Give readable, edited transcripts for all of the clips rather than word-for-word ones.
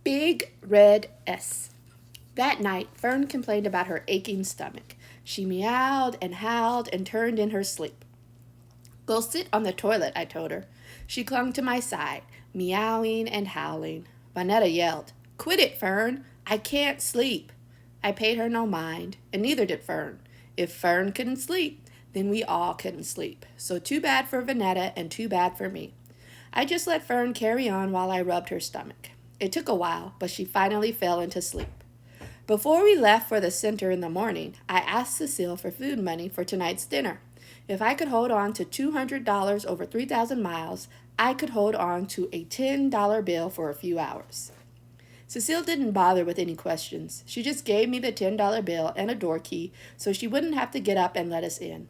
Big red S. That night, Fern complained about her aching stomach. She meowed and howled and turned in her sleep. Go sit on the toilet, I told her. She clung to my side, meowing and howling. Vanetta yelled, Quit it, Fern. I can't sleep. I paid her no mind, and neither did Fern. If Fern couldn't sleep, then we all couldn't sleep. So too bad for Vanetta and too bad for me. I just let Fern carry on while I rubbed her stomach. It took a while, but she finally fell into sleep. Before we left for the center in the morning, I asked Cecile for food money for tonight's dinner. If I could hold on to $200 over 3,000 miles, I could hold on to a $10 bill for a few hours. Cecile didn't bother with any questions. She just gave me the $10 bill and a door key so she wouldn't have to get up and let us in.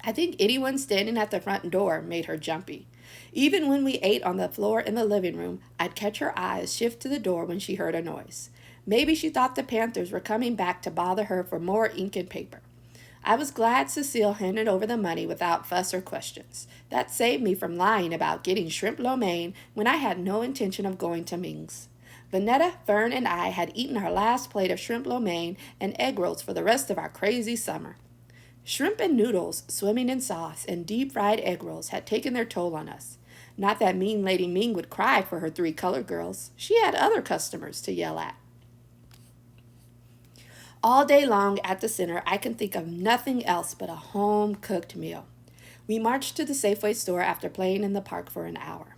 I think anyone standing at the front door made her jumpy. Even when we ate on the floor in the living room, I'd catch her eyes shift to the door when she heard a noise. Maybe she thought the Panthers were coming back to bother her for more ink and paper. I was glad Cecile handed over the money without fuss or questions. That saved me from lying about getting shrimp lo mein when I had no intention of going to Ming's. Vanetta, Fern, and I had eaten our last plate of shrimp lo mein and egg rolls for the rest of our crazy summer. Shrimp and noodles, swimming in sauce, and deep-fried egg rolls had taken their toll on us. Not that mean Lady Ming would cry for her 3 colored girls. She had other customers to yell at. All day long at the center, I can think of nothing else but a home-cooked meal. We marched to the Safeway store after playing in the park for an hour.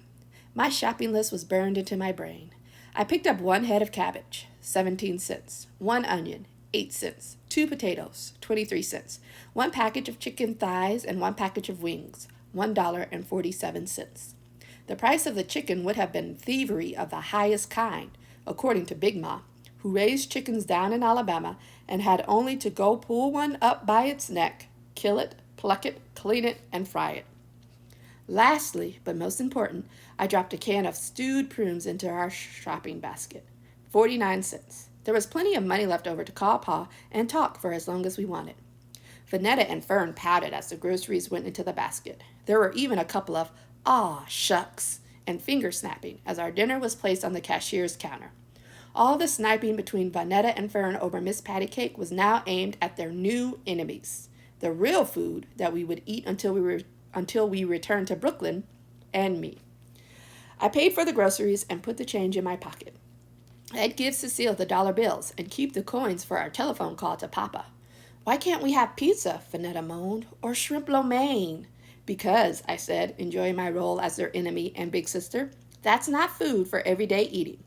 My shopping list was burned into my brain. I picked up 1 head of cabbage, 17 cents, 1 onion, 8 cents, 2 potatoes, 23 cents, 1 package of chicken thighs, and 1 package of wings, $1.47. The price of the chicken would have been thievery of the highest kind, according to Big Ma, who raised chickens down in Alabama and had only to go pull one up by its neck, kill it, pluck it, clean it, and fry it. Lastly, but most important, I dropped a can of stewed prunes into our shopping basket, 49 cents. There was plenty of money left over to call Pa and talk for as long as we wanted. Vanetta and Fern pouted as the groceries went into the basket. There were even a couple of "aw, shucks" and finger snapping as our dinner was placed on the cashier's counter. All the sniping between Vanetta and Fern over Miss Patty Cake was now aimed at their new enemies, the real food that we would eat until we returned to Brooklyn, and me. I paid for the groceries and put the change in my pocket. I'd give Cecile the dollar bills and keep the coins for our telephone call to Papa. Why can't we have pizza, Vanetta moaned, or shrimp lo mein? Because, I said, enjoying my role as their enemy and big sister, that's not food for everyday eating.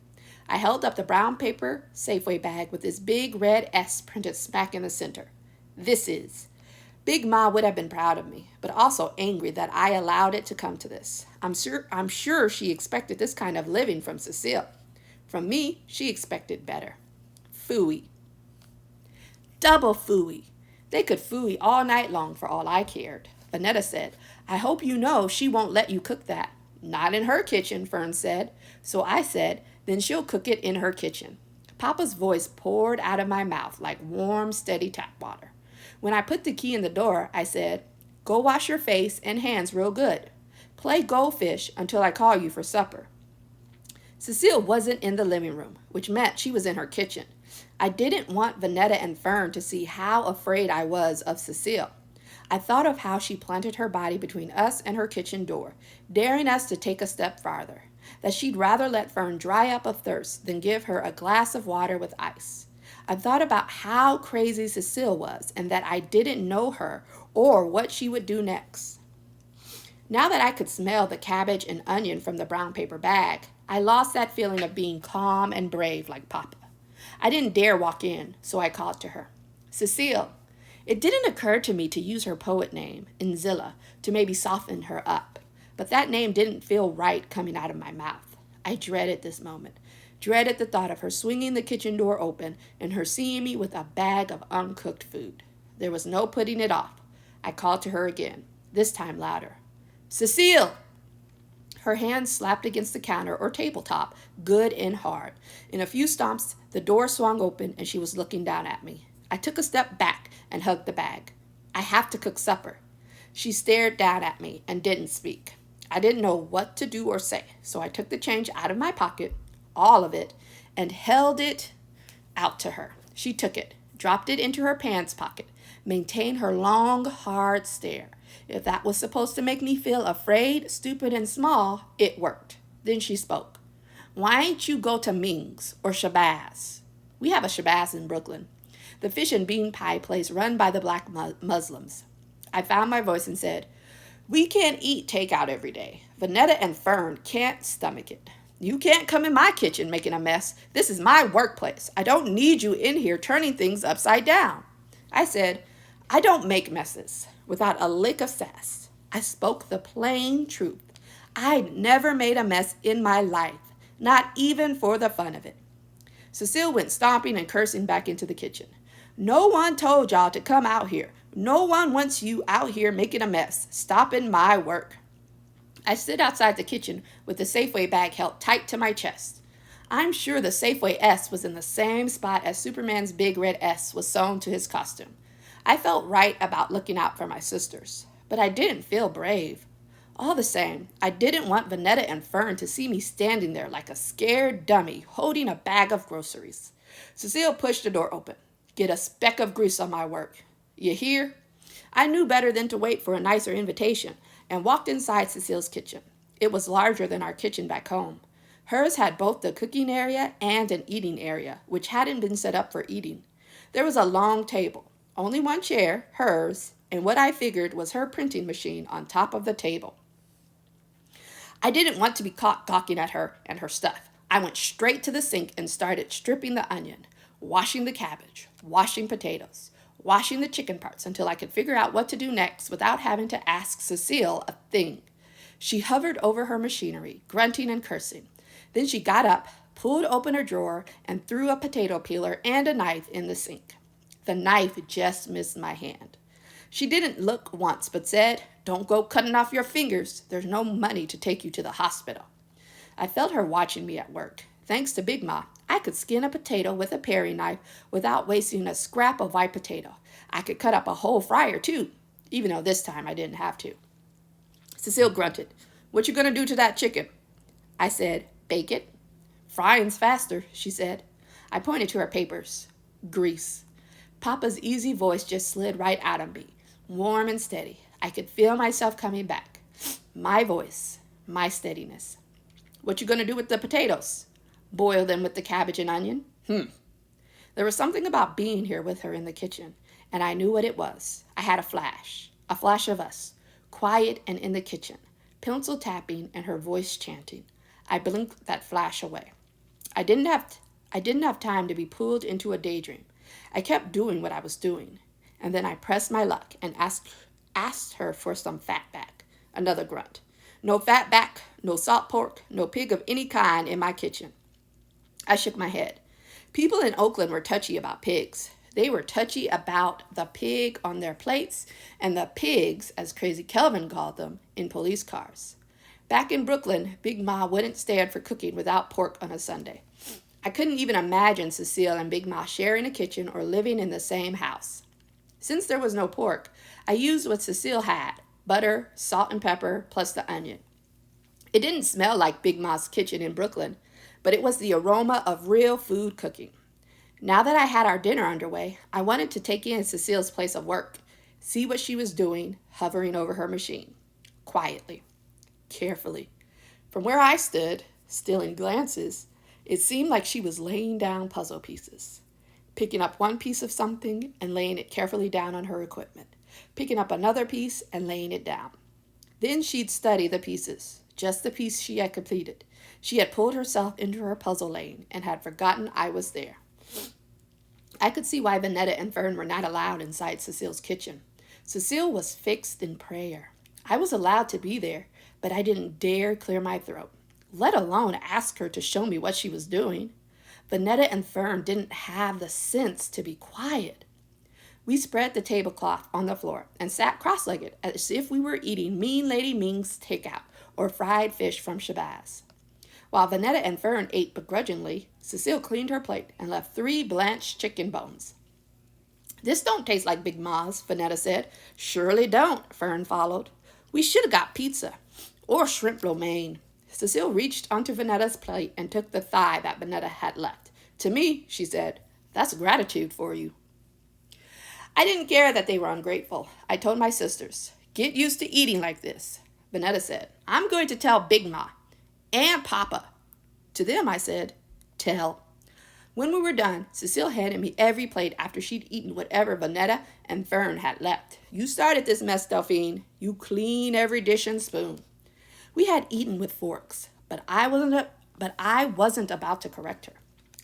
I held up the brown paper Safeway bag with this big red S printed smack in the center. This is. Big Ma would have been proud of me, but also angry that I allowed it to come to this. I'm sure she expected this kind of living from Cecile. From me, she expected better. Phooey. Double phooey. They could phooey all night long for all I cared. Vanetta said, I hope you know she won't let you cook that. Not in her kitchen, Fern said. So I said, then she'll cook it in her kitchen. Papa's voice poured out of my mouth like warm, steady tap water. When I put the key in the door, I said, go wash your face and hands real good. Play goldfish until I call you for supper. Cecile wasn't in the living room, which meant she was in her kitchen. I didn't want Vanetta and Fern to see how afraid I was of Cecile. I thought of how she planted her body between us and her kitchen door, daring us to take a step farther, that she'd rather let Fern dry up of thirst than give her a glass of water with ice. I thought about how crazy Cecile was and that I didn't know her or what she would do next. Now that I could smell the cabbage and onion from the brown paper bag, I lost that feeling of being calm and brave like Papa. I didn't dare walk in, so I called to her. Cecile. It didn't occur to me to use her poet name, Inzilla, to maybe soften her up, but that name didn't feel right coming out of my mouth. I dreaded this moment, dreaded the thought of her swinging the kitchen door open and her seeing me with a bag of uncooked food. There was no putting it off. I called to her again, this time louder. Cecile! Her hands slapped against the counter or tabletop, good and hard. In a few stomps, the door swung open and she was looking down at me. I took a step back and hugged the bag. I have to cook supper. She stared down at me and didn't speak. I didn't know what to do or say, so I took the change out of my pocket, all of it, and held it out to her. She took it, dropped it into her pants pocket, maintained her long, hard stare. If that was supposed to make me feel afraid, stupid, and small, it worked. Then she spoke. Why ain't you go to Ming's or Shabazz? We have a Shabazz in Brooklyn, the fish and bean pie place run by the black Muslims. I found my voice and said, we can't eat takeout every day. Vanetta and Fern can't stomach it. You can't come in my kitchen making a mess. This is my workplace. I don't need you in here turning things upside down. I said, I don't make messes. Without a lick of sass, I spoke the plain truth. I'd never made a mess in my life, not even for the fun of it. Cecile went stomping and cursing back into the kitchen. No one told y'all to come out here. No one wants you out here making a mess, stopping my work. I stood outside the kitchen with the Safeway bag held tight to my chest. I'm sure the Safeway S was in the same spot as Superman's big red S was sewn to his costume. I felt right about looking out for my sisters, but I didn't feel brave. All the same, I didn't want Vanetta and Fern to see me standing there like a scared dummy holding a bag of groceries. Cecile pushed the door open. Get a speck of grease on my work. You hear? I knew better than to wait for a nicer invitation and walked inside Cecile's kitchen. It was larger than our kitchen back home. Hers had both the cooking area and an eating area, which hadn't been set up for eating. There was a long table, only one chair, hers, and what I figured was her printing machine on top of the table. I didn't want to be caught gawking at her and her stuff. I went straight to the sink and started stripping the onion, washing the cabbage, washing potatoes, washing the chicken parts until I could figure out what to do next without having to ask Cecile a thing. She hovered over her machinery, grunting and cursing. Then she got up, pulled open her drawer, and threw a potato peeler and a knife in the sink. The knife just missed my hand. She didn't look once, but said, Don't go cutting off your fingers. There's no money to take you to the hospital. I felt her watching me at work. Thanks to Big Ma, I could skin a potato with a paring knife without wasting a scrap of white potato. I could cut up a whole fryer, too, even though this time I didn't have to. Cecile grunted. What you gonna do to that chicken? I said, bake it. Frying's faster, she said. I pointed to her papers. Grease. Papa's easy voice just slid right out of me, warm and steady. I could feel myself coming back. My voice, my steadiness. What you gonna do with the potatoes? Boil them with the cabbage and onion? There was something about being here with her in the kitchen, and I knew what it was. I had a flash of us, quiet and in the kitchen, pencil tapping and her voice chanting. I blinked that flash away. I didn't have time to be pulled into a daydream. I kept doing what I was doing, and then I pressed my luck and asked her for some fatback. Another grunt. No fatback, no salt pork, no pig of any kind in my kitchen. I shook my head. People in Oakland were touchy about pigs. They were touchy about the pig on their plates and the pigs, as Crazy Kelvin called them, in police cars. Back in Brooklyn, Big Ma wouldn't stand for cooking without pork on a Sunday. I couldn't even imagine Cecile and Big Ma sharing a kitchen or living in the same house. Since there was no pork, I used what Cecile had, butter, salt and pepper, plus the onion. It didn't smell like Big Ma's kitchen in Brooklyn, but it was the aroma of real food cooking. Now that I had our dinner underway, I wanted to take in Cecile's place of work, see what she was doing, hovering over her machine. Quietly, carefully. From where I stood, stealing glances, it seemed like she was laying down puzzle pieces, picking up one piece of something and laying it carefully down on her equipment, picking up another piece and laying it down. Then she'd study the pieces, just the piece she had completed. She had pulled herself into her puzzle lane and had forgotten I was there. I could see why Vanetta and Fern were not allowed inside Cecile's kitchen. Cecile was fixed in prayer. I was allowed to be there, but I didn't dare clear my throat, let alone ask her to show me what she was doing. Vanetta and Fern didn't have the sense to be quiet. We spread the tablecloth on the floor and sat cross-legged as if we were eating Mean Lady Ming's takeout or fried fish from Shabazz. While Vanetta and Fern ate begrudgingly, Cecile cleaned her plate and left 3 blanched chicken bones. This don't taste like Big Ma's, Vanetta said. Surely don't, Fern followed. We should have got pizza or shrimp lo mein. Cecile reached onto Vanetta's plate and took the thigh that Vanetta had left. To me, she said, that's gratitude for you. I didn't care that they were ungrateful. I told my sisters, get used to eating like this. Vanetta said, I'm going to tell Big Ma and Papa. To them, I said, tell. When we were done, Cecile handed me every plate after she'd eaten whatever Vanetta and Fern had left. You started this mess, Delphine. You clean every dish and spoon. We had eaten with forks, but I wasn't about to correct her.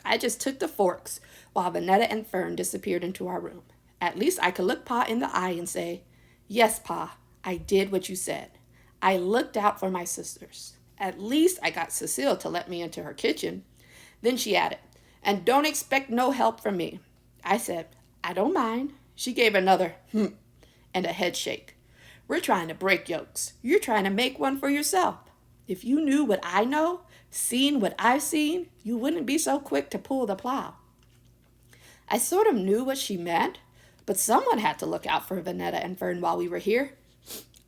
I just took the forks while Vanetta and Fern disappeared into our room. At least I could look Pa in the eye and say, yes, Pa, I did what you said. I looked out for my sisters. At least I got Cecile to let me into her kitchen. Then she added, and don't expect no help from me. I said, I don't mind. She gave another and a head shake. We're trying to break yokes. You're trying to make one for yourself. If you knew what I know, seen what I've seen, you wouldn't be so quick to pull the plow. I sort of knew what she meant, but someone had to look out for Vanetta and Fern while we were here.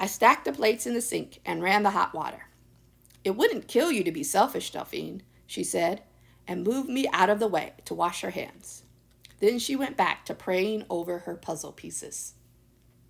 I stacked the plates in the sink and ran the hot water. It wouldn't kill you to be selfish, Delphine, she said, and moved me out of the way to wash her hands. Then she went back to praying over her puzzle pieces.